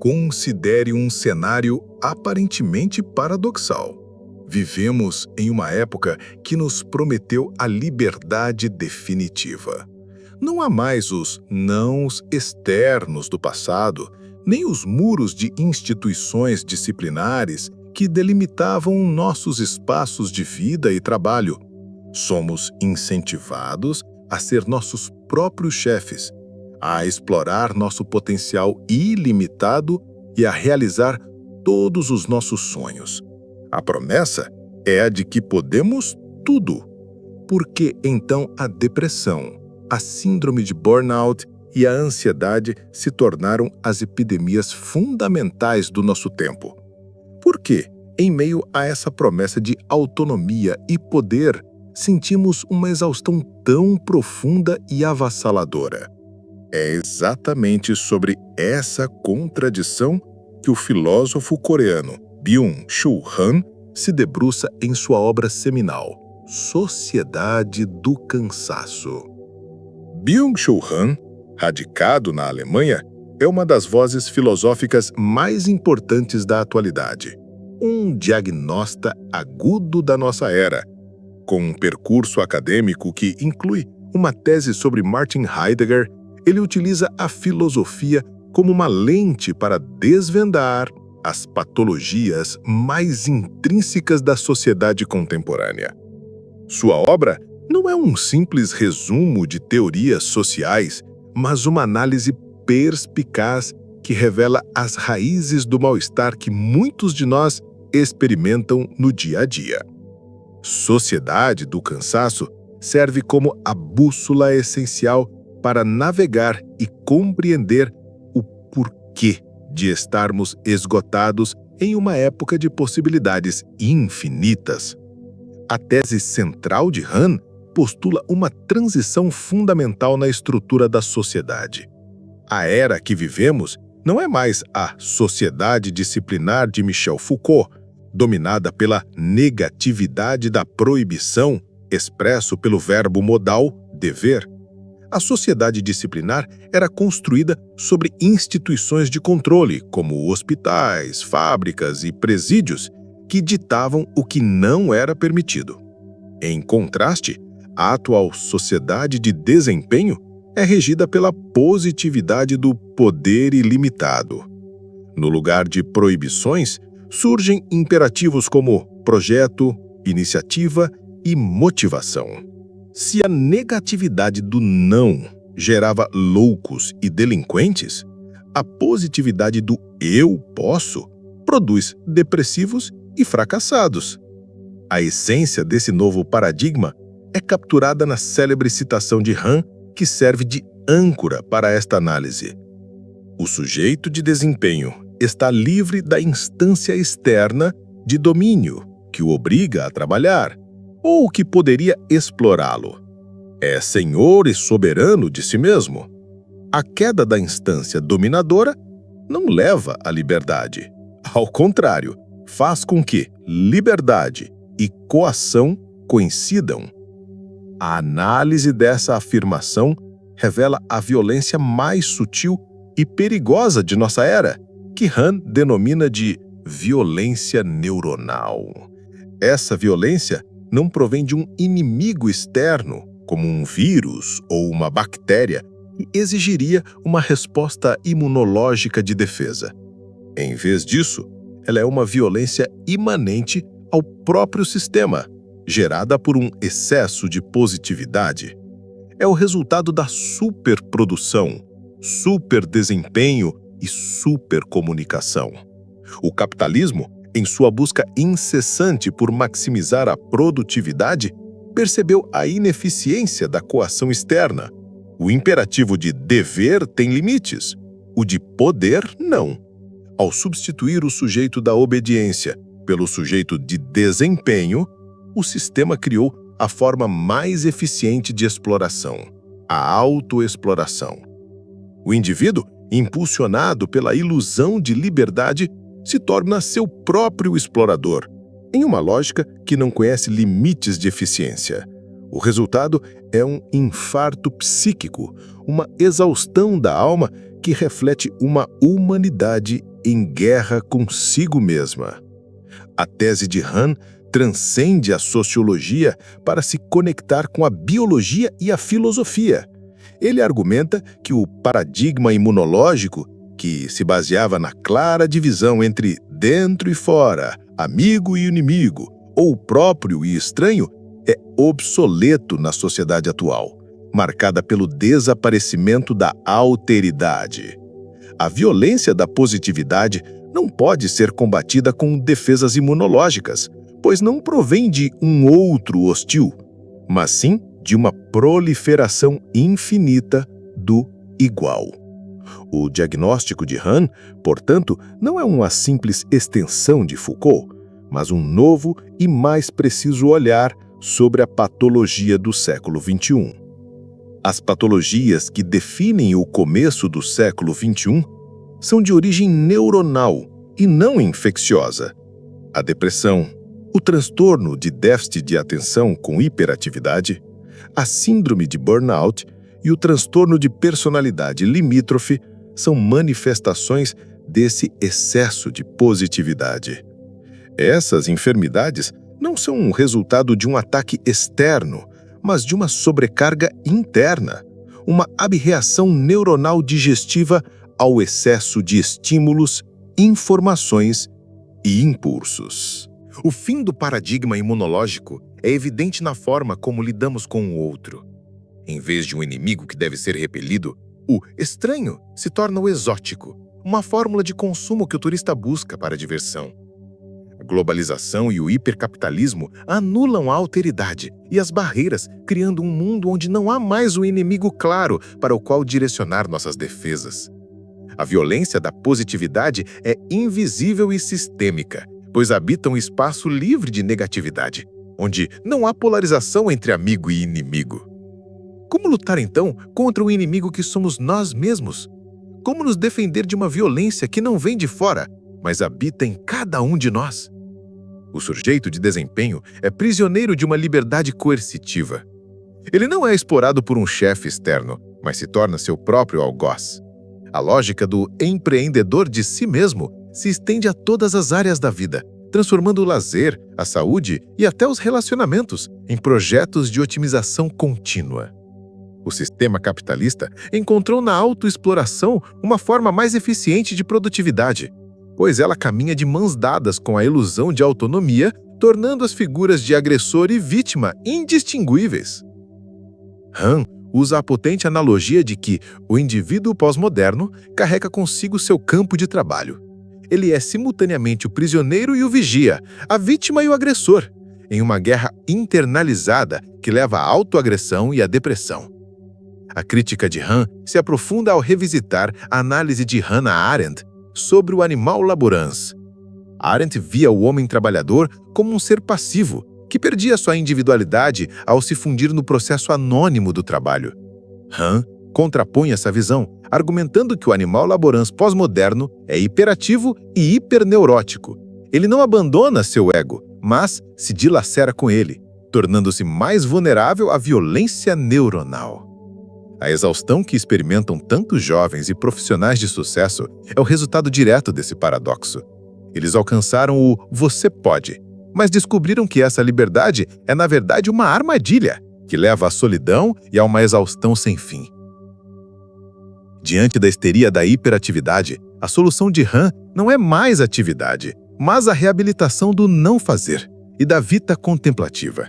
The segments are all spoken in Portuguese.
Considere um cenário aparentemente paradoxal. Vivemos em uma época que nos prometeu a liberdade definitiva. Não há mais os nãos externos do passado, nem os muros de instituições disciplinares que delimitavam nossos espaços de vida e trabalho. Somos incentivados a ser nossos próprios chefes, a explorar nosso potencial ilimitado e a realizar todos os nossos sonhos. A promessa é a de que podemos tudo. Por que então a depressão, a síndrome de burnout e a ansiedade se tornaram as epidemias fundamentais do nosso tempo? Por que, em meio a essa promessa de autonomia e poder, sentimos uma exaustão tão profunda e avassaladora? É exatamente sobre essa contradição que o filósofo coreano Byung-Chul Han se debruça em sua obra seminal, Sociedade do Cansaço. Byung-Chul Han, radicado na Alemanha, é uma das vozes filosóficas mais importantes da atualidade. Um diagnósta agudo da nossa era, com um percurso acadêmico que inclui uma tese sobre Martin Heidegger. Ele utiliza a filosofia como uma lente para desvendar as patologias mais intrínsecas da sociedade contemporânea. Sua obra não é um simples resumo de teorias sociais, mas uma análise perspicaz que revela as raízes do mal-estar que muitos de nós experimentam no dia a dia. Sociedade do Cansaço serve como a bússola essencial para navegar e compreender o porquê de estarmos esgotados em uma época de possibilidades infinitas. A tese central de Han postula uma transição fundamental na estrutura da sociedade. A era que vivemos não é mais a sociedade disciplinar de Michel Foucault, dominada pela negatividade da proibição, expresso pelo verbo modal dever. A sociedade disciplinar era construída sobre instituições de controle, como hospitais, fábricas e presídios, que ditavam o que não era permitido. Em contraste, a atual sociedade de desempenho é regida pela positividade do poder ilimitado. No lugar de proibições, surgem imperativos como projeto, iniciativa e motivação. Se a negatividade do não gerava loucos e delinquentes, a positividade do eu posso produz depressivos e fracassados. A essência desse novo paradigma é capturada na célebre citação de Han, que serve de âncora para esta análise. O sujeito de desempenho está livre da instância externa de domínio que o obriga a trabalhar, ou que poderia explorá-lo. É senhor e soberano de si mesmo. A queda da instância dominadora não leva à liberdade. Ao contrário, faz com que liberdade e coação coincidam. A análise dessa afirmação revela a violência mais sutil e perigosa de nossa era, que Han denomina de violência neuronal. Essa violência não provém de um inimigo externo, como um vírus ou uma bactéria, e exigiria uma resposta imunológica de defesa. Em vez disso, ela é uma violência imanente ao próprio sistema, gerada por um excesso de positividade. É o resultado da superprodução, superdesempenho e supercomunicação. O capitalismo, em sua busca incessante por maximizar a produtividade, percebeu a ineficiência da coação externa. O imperativo de dever tem limites, o de poder não. Ao substituir o sujeito da obediência pelo sujeito de desempenho, o sistema criou a forma mais eficiente de exploração, a autoexploração. O indivíduo, impulsionado pela ilusão de liberdade, se torna seu próprio explorador, em uma lógica que não conhece limites de eficiência. O resultado é um infarto psíquico, uma exaustão da alma que reflete uma humanidade em guerra consigo mesma. A tese de Han transcende a sociologia para se conectar com a biologia e a filosofia. Ele argumenta que o paradigma imunológico, que se baseava na clara divisão entre dentro e fora, amigo e inimigo, ou próprio e estranho, é obsoleto na sociedade atual, marcada pelo desaparecimento da alteridade. A violência da positividade não pode ser combatida com defesas imunológicas, pois não provém de um outro hostil, mas sim de uma proliferação infinita do igual. O diagnóstico de Han, portanto, não é uma simples extensão de Foucault, mas um novo e mais preciso olhar sobre a patologia do século XXI. As patologias que definem o começo do século XXI são de origem neuronal e não infecciosa. A depressão, o transtorno de déficit de atenção com hiperatividade, a síndrome de burnout e o transtorno de personalidade limítrofe são manifestações desse excesso de positividade. Essas enfermidades não são um resultado de um ataque externo, mas de uma sobrecarga interna, uma abreação neuronal digestiva ao excesso de estímulos, informações e impulsos. O fim do paradigma imunológico é evidente na forma como lidamos com o outro. Em vez de um inimigo que deve ser repelido, o estranho se torna o exótico, uma fórmula de consumo que o turista busca para a diversão. A globalização e o hipercapitalismo anulam a alteridade e as barreiras, criando um mundo onde não há mais o inimigo claro para o qual direcionar nossas defesas. A violência da positividade é invisível e sistêmica, pois habita um espaço livre de negatividade, onde não há polarização entre amigo e inimigo. Como lutar, então, contra o inimigo que somos nós mesmos? Como nos defender de uma violência que não vem de fora, mas habita em cada um de nós? O sujeito de desempenho é prisioneiro de uma liberdade coercitiva. Ele não é explorado por um chefe externo, mas se torna seu próprio algoz. A lógica do empreendedor de si mesmo se estende a todas as áreas da vida, transformando o lazer, a saúde e até os relacionamentos em projetos de otimização contínua. O sistema capitalista encontrou na autoexploração uma forma mais eficiente de produtividade, pois ela caminha de mãos dadas com a ilusão de autonomia, tornando as figuras de agressor e vítima indistinguíveis. Han usa a potente analogia de que o indivíduo pós-moderno carrega consigo seu campo de trabalho. Ele é simultaneamente o prisioneiro e o vigia, a vítima e o agressor, em uma guerra internalizada que leva à autoagressão e à depressão. A crítica de Han se aprofunda ao revisitar a análise de Hannah Arendt sobre o animal laborans. Arendt via o homem trabalhador como um ser passivo, que perdia sua individualidade ao se fundir no processo anônimo do trabalho. Han contrapõe essa visão, argumentando que o animal laborans pós-moderno é hiperativo e hiperneurótico. Ele não abandona seu ego, mas se dilacera com ele, tornando-se mais vulnerável à violência neuronal. A exaustão que experimentam tantos jovens e profissionais de sucesso é o resultado direto desse paradoxo. Eles alcançaram o "você pode", mas descobriram que essa liberdade é, na verdade, uma armadilha que leva à solidão e a uma exaustão sem fim. Diante da histeria da hiperatividade, a solução de Han não é mais atividade, mas a reabilitação do não fazer e da vida contemplativa.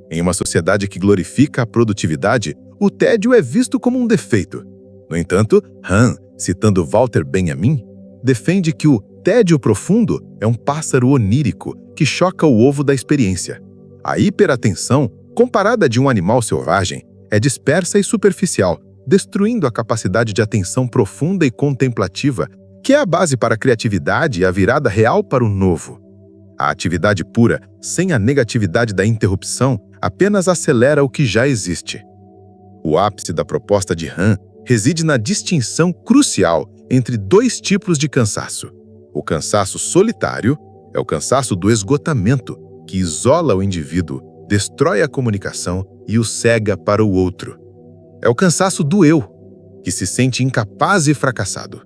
Em uma sociedade que glorifica a produtividade, o tédio é visto como um defeito. No entanto, Han, citando Walter Benjamin, defende que o tédio profundo é um pássaro onírico que choca o ovo da experiência. A hiperatenção, comparada a de um animal selvagem, é dispersa e superficial, destruindo a capacidade de atenção profunda e contemplativa, que é a base para a criatividade e a virada real para o novo. A atividade pura, sem a negatividade da interrupção, apenas acelera o que já existe. O ápice da proposta de Han reside na distinção crucial entre dois tipos de cansaço. O cansaço solitário é o cansaço do esgotamento, que isola o indivíduo, destrói a comunicação e o cega para o outro. É o cansaço do eu, que se sente incapaz e fracassado.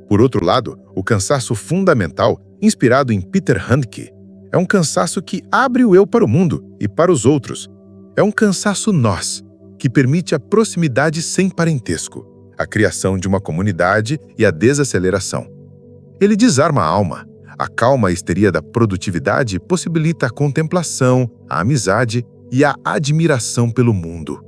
Por outro lado, o cansaço fundamental, inspirado em Peter Handke, é um cansaço que abre o eu para o mundo e para os outros. É um cansaço nós, que permite a proximidade sem parentesco, a criação de uma comunidade e a desaceleração. Ele desarma a alma, acalma a histeria da produtividade e possibilita a contemplação, a amizade e a admiração pelo mundo.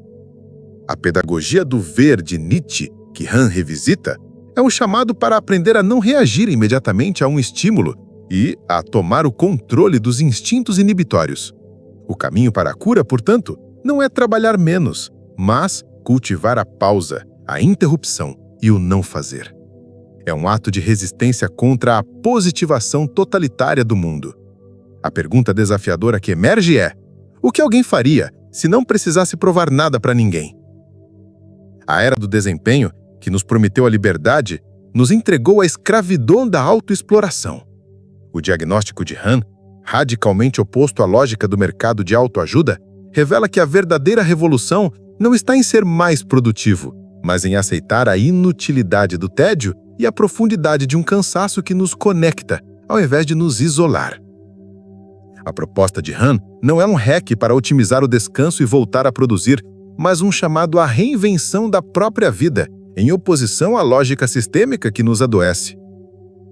A pedagogia do ver de Nietzsche, que Han revisita, é um chamado para aprender a não reagir imediatamente a um estímulo e a tomar o controle dos instintos inibitórios. O caminho para a cura, portanto, não é trabalhar menos, mas cultivar a pausa, a interrupção e o não fazer. É um ato de resistência contra a positivação totalitária do mundo. A pergunta desafiadora que emerge é: o que alguém faria se não precisasse provar nada para ninguém? A era do desempenho, que nos prometeu a liberdade, nos entregou a escravidão da autoexploração. O diagnóstico de Han, radicalmente oposto à lógica do mercado de autoajuda, revela que a verdadeira revolução não está em ser mais produtivo, mas em aceitar a inutilidade do tédio e a profundidade de um cansaço que nos conecta, ao invés de nos isolar. A proposta de Han não é um hack para otimizar o descanso e voltar a produzir, mas um chamado à reinvenção da própria vida, em oposição à lógica sistêmica que nos adoece.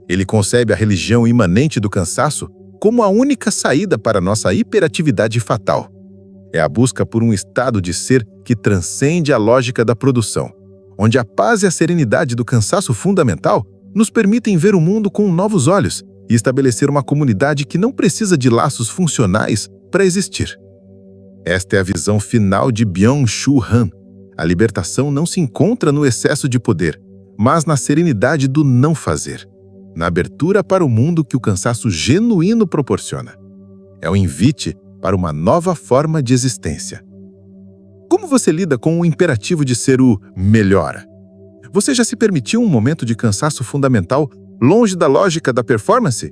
Ele concebe a religião imanente do cansaço como a única saída para nossa hiperatividade fatal. É a busca por um estado de ser que transcende a lógica da produção, onde a paz e a serenidade do cansaço fundamental nos permitem ver o mundo com novos olhos e estabelecer uma comunidade que não precisa de laços funcionais para existir. Esta é a visão final de Byung-Chul Han. A libertação não se encontra no excesso de poder, mas na serenidade do não fazer, na abertura para o mundo que o cansaço genuíno proporciona. É o invite para uma nova forma de existência. Como você lida com o imperativo de ser o melhor? Você já se permitiu um momento de cansaço fundamental longe da lógica da performance?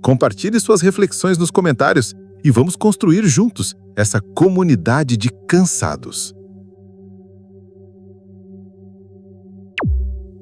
Compartilhe suas reflexões nos comentários e vamos construir juntos essa comunidade de cansados.